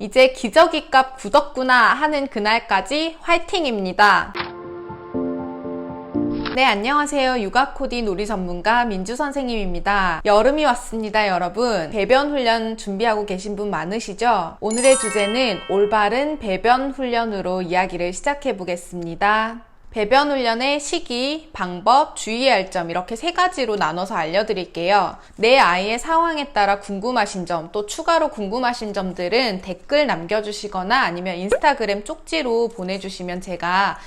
이제 기저귀 값 굳었구나 하는 그날까지 화이팅입니다. 네, 안녕하세요. 육아코디 놀이 전문가 민주 선생님입니다. 여름이 왔습니다, 여러분. 배변 훈련 준비하고 계신 분 많으시죠? 오늘의 주제는 올바른 배변 훈련으로 이야기를 시작해 보겠습니다. 배변 훈련의 시기, 방법, 주의해야 할 점 이렇게 세 가지로 나눠서 알려드릴게요. 내 아이의 상황에 따라 궁금하신 점, 또 추가로 궁금하신 점들은 댓글 남겨주시거나 아니면 인스타그램 쪽지로 보내주시면 제가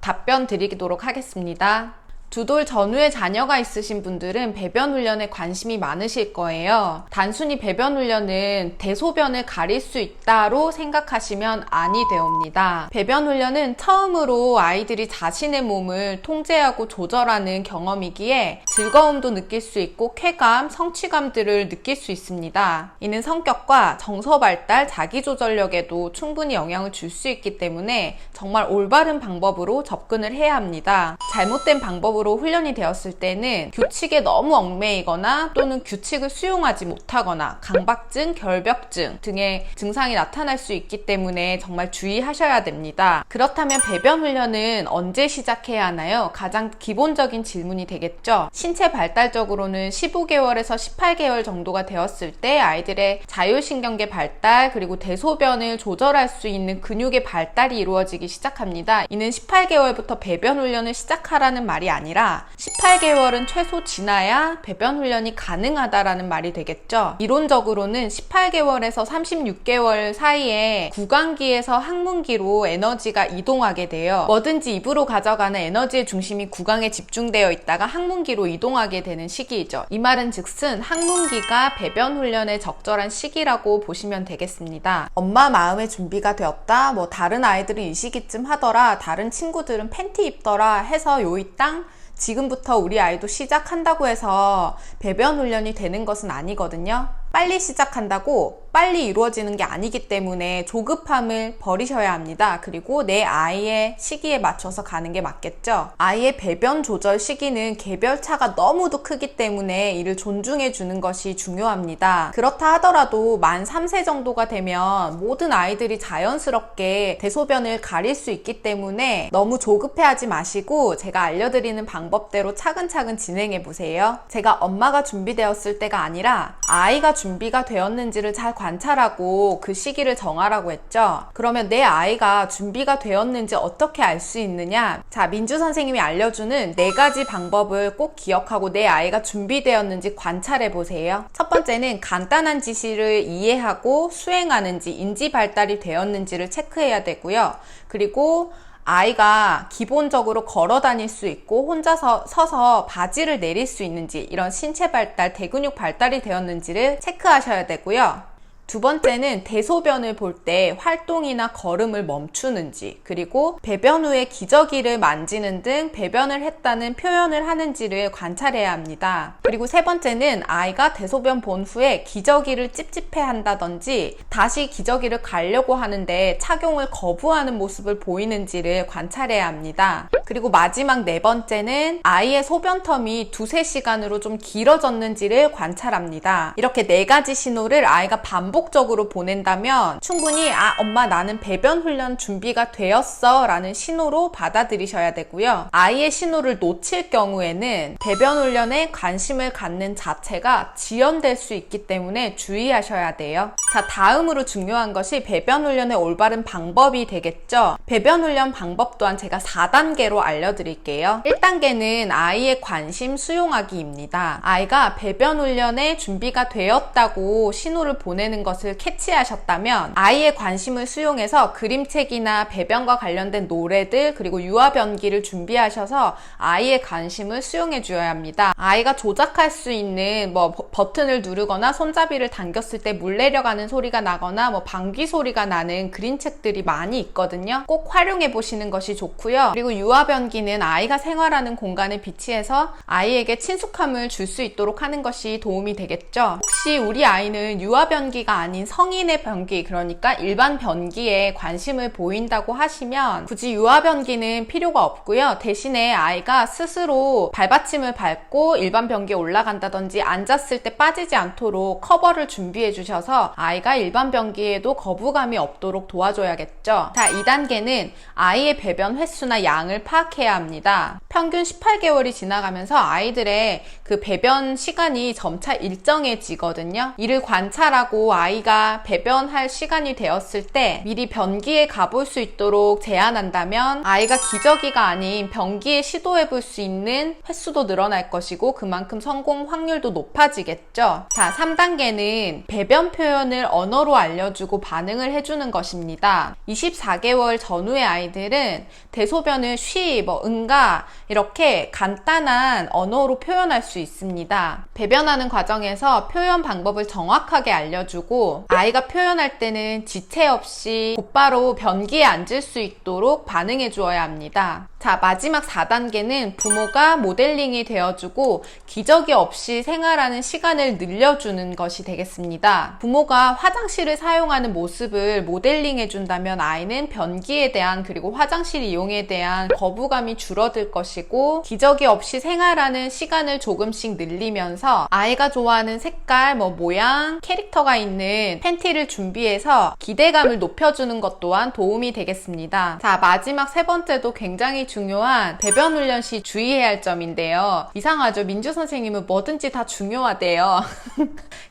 답변 드리도록 하겠습니다. 두 돌 전후에 자녀가 있으신 분들은 배변 훈련에 관심이 많으실 거예요. 단순히 배변 훈련은 대소변을 가릴 수 있다로 생각하시면 아니 되옵니다. 배변 훈련은 처음으로 아이들이 자신의 몸을 통제하고 조절하는 경험이기에 즐거움도 느낄 수 있고 쾌감, 성취감들을 느낄 수 있습니다. 이는 성격과 정서 발달, 자기조절력에도 충분히 영향을 줄 수 있기 때문에 정말 올바른 방법으로 접근을 해야 합니다. 잘못된 방법으로 훈련이 되었을 때는 규칙에 너무 얽매이거나 또는 규칙을 수용하지 못하거나 강박증, 결벽증 등의 증상이 나타날 수 있기 때문에 정말 주의하셔야 됩니다. 그렇다면 배변 훈련은 언제 시작해야 하나요? 가장 기본적인 질문이 되겠죠. 신체 발달적으로는 15개월에서 18개월 정도가 되었을 때 아이들의 자율신경계 발달 그리고 대소변을 조절할 수 있는 근육의 발달이 이루어지기 시작합니다. 이는 18개월부터 배변 훈련을 시작하라는 말이 아니라 18개월은 최소 지나야 배변 훈련이 가능하다라는 말이 되겠죠. 이론적으로는 18개월에서 36개월 사이에 구강기에서 항문기로 에너지가 이동하게 돼요. 뭐든지 입으로 가져가는 에너지의 중심이 구강에 집중되어 있다가 항문기로 이동하게 되는 시기이죠. 이 말은 즉슨 항문기가 배변 훈련의 적절한 시기라고 보시면 되겠습니다. 엄마 마음의 준비가 되었다, 다른 아이들은 이 시기쯤 하더라, 다른 친구들은 팬티 입더라 해서 요이 땅 지금부터 우리 아이도 시작한다고 해서 배변 훈련이 되는 것은 아니거든요. 빨리 시작한다고 빨리 이루어지는 게 아니기 때문에 조급함을 버리셔야 합니다. 그리고 내 아이의 시기에 맞춰서 가는 게 맞겠죠. 아이의 배변 조절 시기는 개별차가 너무도 크기 때문에 이를 존중해 주는 것이 중요합니다. 그렇다 하더라도 만 3세 정도가 되면 모든 아이들이 자연스럽게 대소변을 가릴 수 있기 때문에 너무 조급해하지 마시고 제가 알려드리는 방법대로 차근차근 진행해 보세요. 제가 엄마가 준비되었을 때가 아니라 아이가 준비가 되었는지를 잘 관찰하고 그 시기를 정하라고 했죠. 그러면 내 아이가 준비가 되었는지 어떻게 알 수 있느냐? 자, 민주 선생님이 알려주는 4가지 방법을 꼭 기억하고 내 아이가 준비되었는지 관찰해 보세요. 첫 번째는 간단한 지시를 이해하고 수행하는지, 인지 발달이 되었는지를 체크해야 되고요. 그리고 아이가 기본적으로 걸어 다닐 수 있고 혼자서 서서 바지를 내릴 수 있는지, 이런 신체 발달, 대근육 발달이 되었는지를 체크하셔야 되고요. 두 번째는 대소변을 볼 때 활동이나 걸음을 멈추는지, 그리고 배변 후에 기저귀를 만지는 등 배변을 했다는 표현을 하는지를 관찰해야 합니다. 그리고 세 번째는 아이가 대소변 본 후에 기저귀를 찝찝해 한다든지 다시 기저귀를 가려고 하는데 착용을 거부하는 모습을 보이는지를 관찰해야 합니다. 그리고 마지막 4번째는 아이의 소변 텀이 2-3시간으로 좀 길어졌는지를 관찰합니다. 이렇게 4가지 신호를 아이가 반복적으로 보낸다면 충분히 엄마 나는 배변 훈련 준비가 되었어 라는 신호로 받아들이셔야 되고요. 아이의 신호를 놓칠 경우에는 배변 훈련에 관심을 갖는 자체가 지연될 수 있기 때문에 주의하셔야 돼요. 자, 다음으로 중요한 것이 배변 훈련의 올바른 방법이 되겠죠. 배변 훈련 방법 또한 제가 4단계로 알려드릴게요. 1단계는 아이의 관심 수용하기입니다. 아이가 배변 훈련에 준비가 되었다고 신호를 보내는 것을 캐치하셨다면 아이의 관심을 수용해서 그림책이나 배변과 관련된 노래들 그리고 유아변기를 준비하셔서 아이의 관심을 수용해 주어야 합니다. 아이가 조작할 수 있는 버튼을 누르거나 손잡이를 당겼을 때 물 내려가는 소리가 나거나 방귀 소리가 나는 그림책들이 많이 있거든요. 꼭 활용해 보시는 것이 좋고요. 그리고 유아변기는 아이가 생활하는 공간에 비치해서 아이에게 친숙함을 줄 수 있도록 하는 것이 도움이 되겠죠. 혹시 우리 아이는 유아변기가 변기가 아닌 성인의 변기, 그러니까 일반 변기에 관심을 보인다고 하시면 굳이 유아 변기는 필요가 없고요. 대신에 아이가 스스로 발받침을 밟고 일반 변기에 올라간다든지 앉았을 때 빠지지 않도록 커버를 준비해 주셔서 아이가 일반 변기에도 거부감이 없도록 도와줘야겠죠. 자, 2단계는 아이의 배변 횟수나 양을 파악해야 합니다. 평균 18개월이 지나가면서 아이들의 그 배변 시간이 점차 일정해지거든요. 이를 관찰하고 아이가 배변할 시간이 되었을 때 미리 변기에 가볼 수 있도록 제한한다면 아이가 기저귀가 아닌 변기에 시도해 볼 수 있는 횟수도 늘어날 것이고 그만큼 성공 확률도 높아지겠죠. 자, 3단계는 배변 표현을 언어로 알려주고 반응을 해주는 것입니다. 24개월 전후의 아이들은 대소변을 쉬, 응가 이렇게 간단한 언어로 표현할 수 있습니다. 배변하는 과정에서 표현 방법을 정확하게 알려주고 아이가 표현할 때는 지체 없이 곧바로 변기에 앉을 수 있도록 반응해 주어야 합니다. 자, 마지막 4단계는 부모가 모델링이 되어주고 기저귀 없이 생활하는 시간을 늘려주는 것이 되겠습니다. 부모가 화장실을 사용하는 모습을 모델링해 준다면 아이는 변기에 대한 그리고 화장실 이용에 대한 거부감이 줄어들 것이고 기저귀 없이 생활하는 시간을 조금씩 늘리면서 아이가 좋아하는 색깔, 모양, 캐릭터가 있는 팬티를 준비해서 기대감을 높여주는 것 또한 도움이 되겠습니다. 자, 마지막 세 번째도 굉장히 중요한 배변 훈련 시 주의해야 할 점인데요. 이상하죠? 민주 선생님은 뭐든지 다 중요하대요.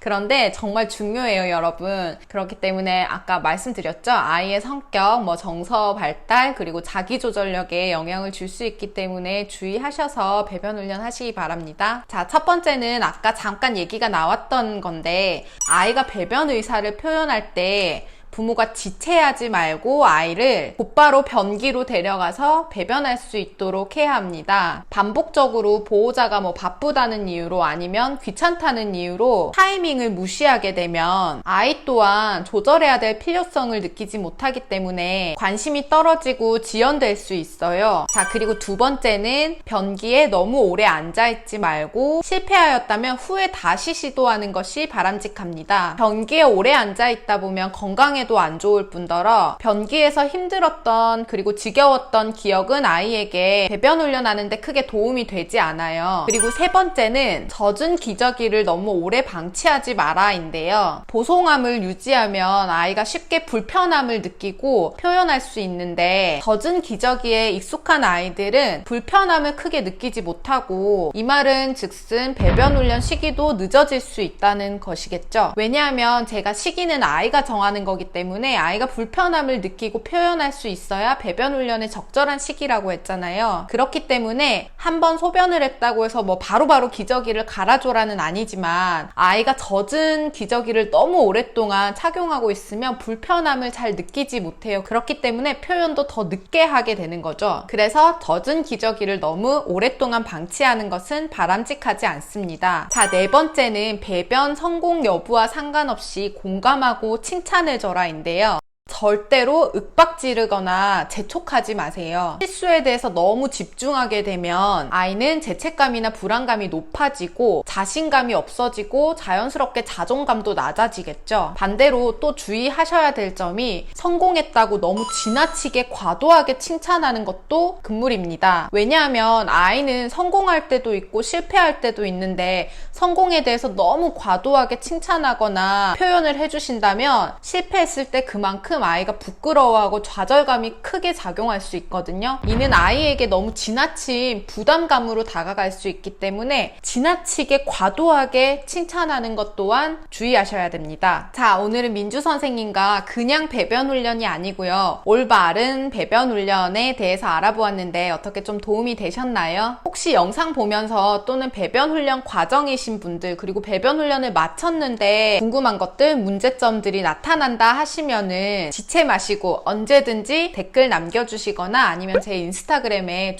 그런데 정말 중요해요, 여러분. 그렇기 때문에 아까 말씀드렸죠? 아이의 성격, 정서 발달, 그리고 자기조절력에 영향을 줄 수 있기 때문에 주의하셔서 배변 훈련 하시기 바랍니다. 자, 첫 번째는 아까 잠깐 얘기가 나왔던 건데 아이가 배변 의사를 표현할 때 부모가 지체하지 말고 아이를 곧바로 변기로 데려가서 배변할 수 있도록 해야 합니다. 반복적으로 보호자가 바쁘다는 이유로 아니면 귀찮다는 이유로 타이밍을 무시하게 되면 아이 또한 조절해야 될 필요성을 느끼지 못하기 때문에 관심이 떨어지고 지연될 수 있어요. 자, 그리고 두 번째는 변기에 너무 오래 앉아있지 말고 실패하였다면 후에 다시 시도하는 것이 바람직합니다. 변기에 오래 앉아있다 보면 건강에 도 안 좋을 뿐더러 변기에서 힘들었던 그리고 지겨웠던 기억은 아이에게 배변 훈련하는데 크게 도움이 되지 않아요. 그리고 세 번째는 젖은 기저귀를 너무 오래 방치하지 마라인데요. 보송함을 유지하면 아이가 쉽게 불편함을 느끼고 표현할 수 있는데 젖은 기저귀에 익숙한 아이들은 불편함을 크게 느끼지 못하고 이 말은 즉슨 배변 훈련 시기도 늦어질 수 있다는 것이겠죠. 왜냐하면 제가 시기는 아이가 정하는 거기 때문에 아이가 불편함을 느끼고 표현할 수 있어야 배변 훈련의 적절한 시기라고 했잖아요. 그렇기 때문에 한번 소변을 했다고 해서 바로바로 기저귀를 갈아줘라는 아니지만 아이가 젖은 기저귀를 너무 오랫동안 착용하고 있으면 불편함을 잘 느끼지 못해요. 그렇기 때문에 표현도 더 늦게 하게 되는 거죠. 그래서 젖은 기저귀를 너무 오랫동안 방치하는 것은 바람직하지 않습니다. 자, 네 번째는 배변 성공 여부와 상관없이 공감하고 칭찬해줘라 인데요. 절대로 윽박지르거나 재촉하지 마세요. 실수에 대해서 너무 집중하게 되면 아이는 죄책감이나 불안감이 높아지고 자신감이 없어지고 자연스럽게 자존감도 낮아지겠죠. 반대로 또 주의하셔야 될 점이 성공했다고 너무 지나치게 과도하게 칭찬하는 것도 금물입니다. 왜냐하면 아이는 성공할 때도 있고 실패할 때도 있는데 성공에 대해서 너무 과도하게 칭찬하거나 표현을 해주신다면 실패했을 때 그만큼 아이가 부끄러워하고 좌절감이 크게 작용할 수 있거든요. 이는 아이에게 너무 지나친 부담감으로 다가갈 수 있기 때문에 지나치게 과도하게 칭찬하는 것 또한 주의하셔야 됩니다. 자, 오늘은 민주 선생님과 그냥 배변 훈련이 아니고요. 올바른 배변 훈련에 대해서 알아보았는데 어떻게 좀 도움이 되셨나요? 혹시 영상 보면서 또는 배변 훈련 과정이신 분들 그리고 배변 훈련을 마쳤는데 궁금한 것들, 문제점들이 나타난다 하시면은 지체 마시고 언제든지 댓글 남겨주시거나 아니면 제 인스타그램에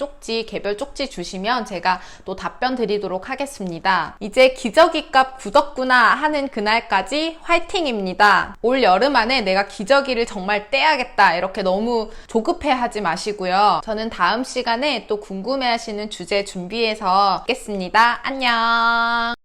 개별 쪽지 주시면 제가 또 답변 드리도록 하겠습니다. 이제 기저귀 값 굳었구나 하는 그날까지 화이팅입니다. 올 여름 안에 내가 기저귀를 정말 떼야겠다 이렇게 너무 조급해 하지 마시고요. 저는 다음 시간에 또 궁금해 하시는 주제 준비해서 뵙겠습니다. 안녕.